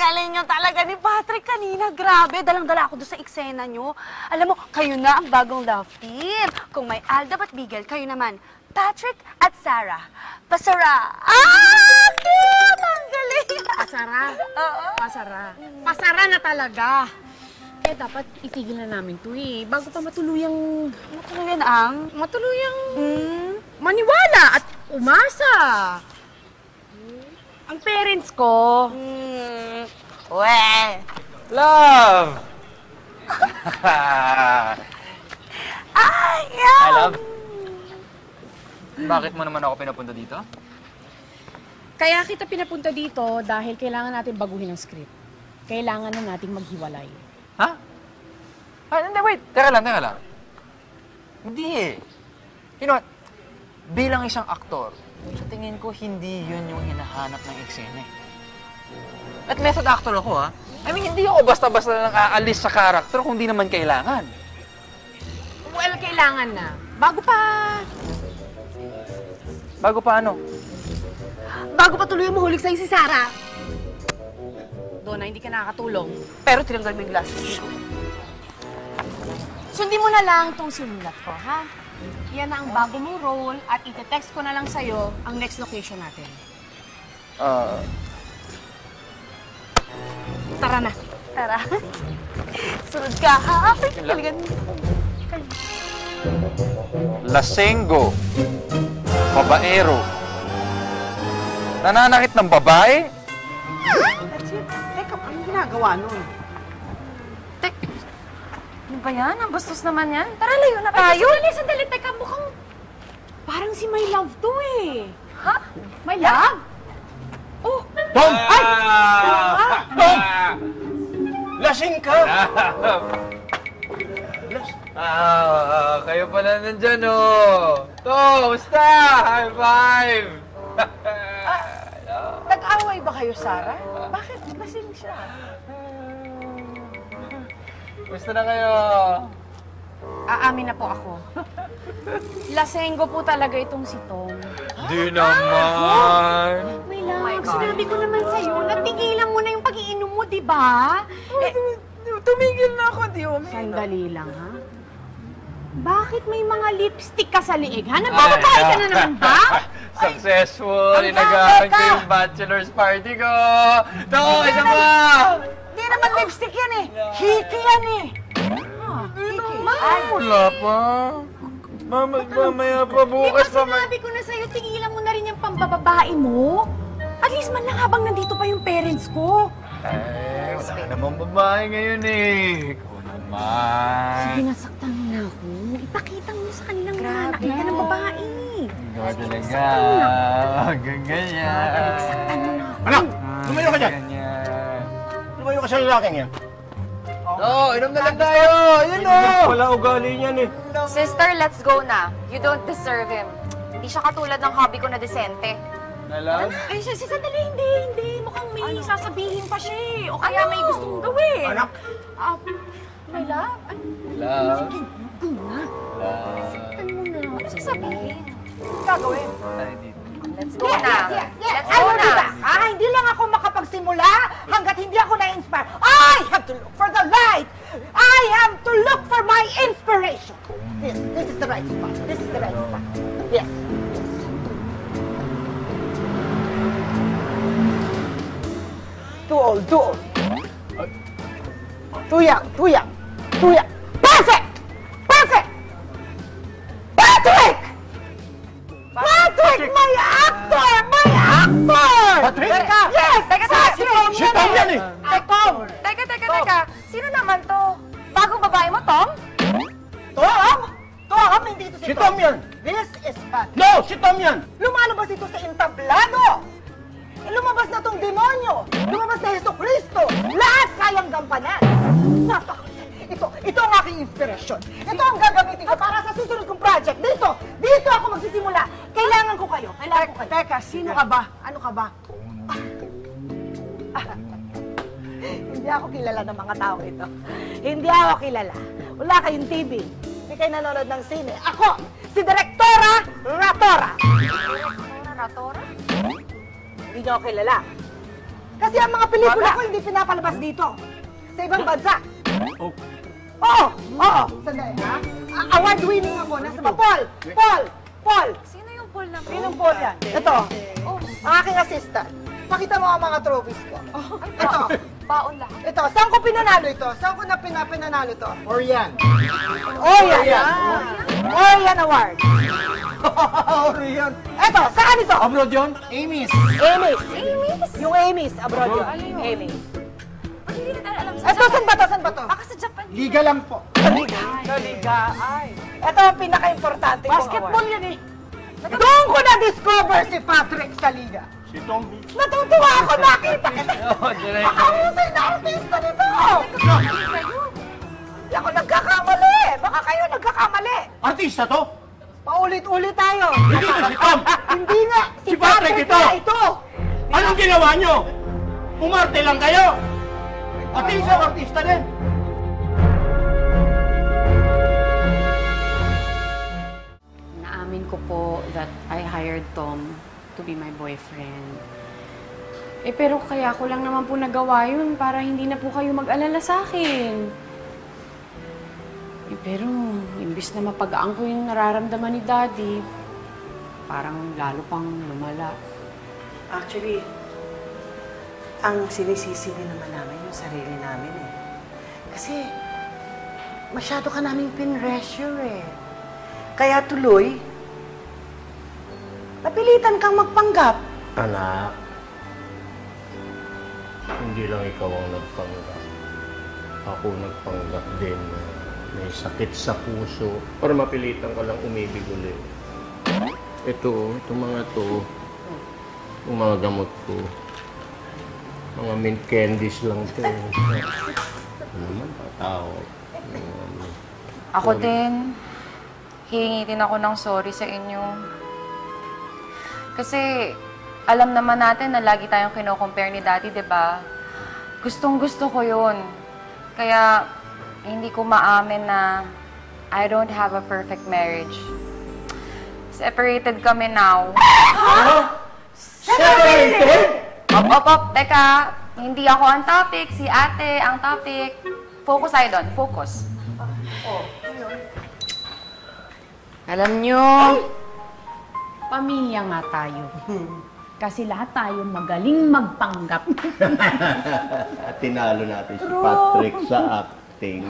galing nyo talaga ni Patrick kanina. Grabe, dalang-dala ako doon sa eksena nyo. Alam mo, kayo na ang bagong love team. Kung may Aldab at Bigel, kayo naman, Patrick at Sarah. Pasara. Cute! Ang galing! Pasara? Oo. Pasara. Pasara na talaga. Kaya dapat itigil na namin to eh. Bago pa matuluyang maniwala at umasa. Ang parents ko. Love! Ay, yeah! Hi, love. Bakit mo naman ako pinapunta dito? Kaya kita pinapunta dito dahil kailangan natin baguhin ang script. Kailangan na nating maghiwalay. Ha? Ah, hindi, wait. Teka lang. Hindi eh. You know what? Bilang isang aktor, sa tingin ko hindi yun yung hinahanap ng eksena eh. At method actor ako ha. I mean, hindi ako basta-basta lang aalis sa karakter kung di naman kailangan. Well, kailangan na. Bago pa ano? Bago pa tuloy mahulig sa'yo si Sarah. Donna, hindi ka nakakatulong. Pero tinanggal mo yung glasses ko. Sundin mo na lang tong sinulat ko, ha? Yan na ang bago mong role at ite-text ko na lang sa'yo ang next location natin. Tara na. Tara. Sunod ka, ha? Kaligan mo. Lasengo. Babaero. Nananakit ng babae? That's it. Teka, anong ginagawa nun? Ano ba yan? Ang bastos naman yan. Tara, layo na tayo. Sandali. Teka, mukhang parang si My Love to eh. Ha? My Love? Oh! Tom! Ay! Tom! Lasing ka! Kayo pala nandyan, oh. Kamusta? High five! Nag-away ba kayo, Sarah? Bakit lasing siya? Kamusta na kayo? Aamin na po ako. Lasengo po talaga itong si Tom. Di naman. My Love, sinabi ko naman sa'yo, natigilan mo na yung pag-iinom mo, di ba? Tumigil na ako, di mo. Sandali lang, ha? Bakit may mga lipstick ka sa liig, ha? Nagbababae ka na naman ba? Successful! Inagahan ko yung bachelor's party ko! Ito, isa pa! Di naman lipstick yan eh. Hiki yan eh. Wala pa. Mamaya pa, Di ba bukas pa. sinabi ko na sa'yo, tigilan mo na rin yung pambababae mo? At least man lang habang nandito pa yung parents ko. Ay, wala namang babae ngayon eh. Ikaw naman. Sige, nasaktan mo na ako. Ipakita mo sa kanilang nanak ka ng babae. Ikaw talaga. Hanggang ganyan. Saktan mo na ako. Anak! Lumayo ka dyan! Ganyan. Lumayo ka sa lalaking yan. Oo, inom na lang tayo! Yun o! Wala ugali niyan eh. Sister, let's go na. You don't deserve him. Hindi siya katulad ng hobby ko na desente. Nalang? Ay, sandali, hindi. Mukhang may sasabihin pa siya eh. O kaya may gustong gawin. Anak! My love? Ay, Love? go na. Love? Saktan mo na. Ano Sasabihin. Gagawin. Tayo dito. Let's go na. Let's Ay, go na. diba? Hindi lang ako makapagsimula hanggat hindi ako na-inspire. I have to look for the light. I have to look for my inspiration. Yes, this is the right spot. This is the right spot. Yes. Too old. Too young. Perfect! Patrick! Patrick, my actor! Patrick? Yes! Si Tom yan eh! Teka. Sino naman to? Bagong babae mo, Tom? Tom, hindi ito Si Tom yan! This is Patrick. No! Si Tom yan! Lumalabas ito sa entablado. Lumabas na tong demonyo. Lumabas na Jesucristo. Lahat kayang gampanan. Ito ang aking inspirasyon. Ito ang gagamitin ko para sa susunod kong project. Dito ako magsisimula. Kailangan ko kayo. Teka, sino ka ba? Ano ka ba? Hindi ako kilala ng mga tao ito. Hindi ako kilala. Wala kayong TV. Hindi kayo nanonood ng sine. Ako, si Direktora Ratora. Ratora? Hindi niyo ako kilala. Kasi ang mga pelikula Wala. ko hindi pinapalabas dito. Sa ibang bansa. Oh. Oo! Sandali, ha? Award-winning ako. Nasa ba? Paul! Sino yung Paul na Sinong Paul yan? Ito, Oh, ang aking assistant. Pakita mo ang mga trophies ko. Ito, baon lahat. ito. Saan ko pinanalo ito? Saan ko na pinanalo ito? Orion. Orion Award. Orion. Ito, saan ito? Abroad yun? Amy's. Amy's. Yung Amy's, abroad yun. Amy's. Hindi na tayo alam sa Ito, saan ba to? Saan ba to? Baka sa Japan. Liga lang po. Ito ang pinaka-importante kong Basketball award. yan eh. Doon ko na-discover si Patrick sa liga. Si Tom. Natutuwa ako, nakita kita. Makahusay na artista nito. Hindi ako nagkakamali. Baka kayo nagkakamali. Artista to? Paulit-ulit tayo. Hindi na si Tom. Hindi nga. Si Patrick ito. nga ito. Anong ginawa nyo? Umarte lang kayo. Artista din. Naamin ko po that I hired Tom to be my boyfriend. Pero kaya ko lang naman po nagawa yun para hindi na po kayo mag-alala sa akin. Pero imbis na mapag-aan ko yung nararamdaman ni Daddy, parang lalo pang lumala. Actually, ang sinisisi din naman namin yung sarili namin eh. Kasi masyado ka naming pinressure eh. Kaya tuloy, napilitan kang magpanggap. Anak, hindi lang ikaw ang nagpanggap. Ako nagpanggap din na may sakit sa puso para mapilitan ka lang umibig ulit. Itong mga to, yung mga gamot ko, mga mint candies lang to. Ano naman, tao. Ako din, hihingi din ako ng sorry sa inyo. Kasi, alam naman natin na lagi tayong kino-compare ni Daddy, di ba? Gustong-gusto ko yun. Kaya, hindi ko maamin na I don't have a perfect marriage. Separated kami now. Separated? Op. Teka, hindi ako ang topic, si ate ang topic. Focus tayo doon, focus. Alam nyo, pamilya nga tayo. Kasi lahat tayo magaling magpanggap. Tinalo natin si Patrick sa acting.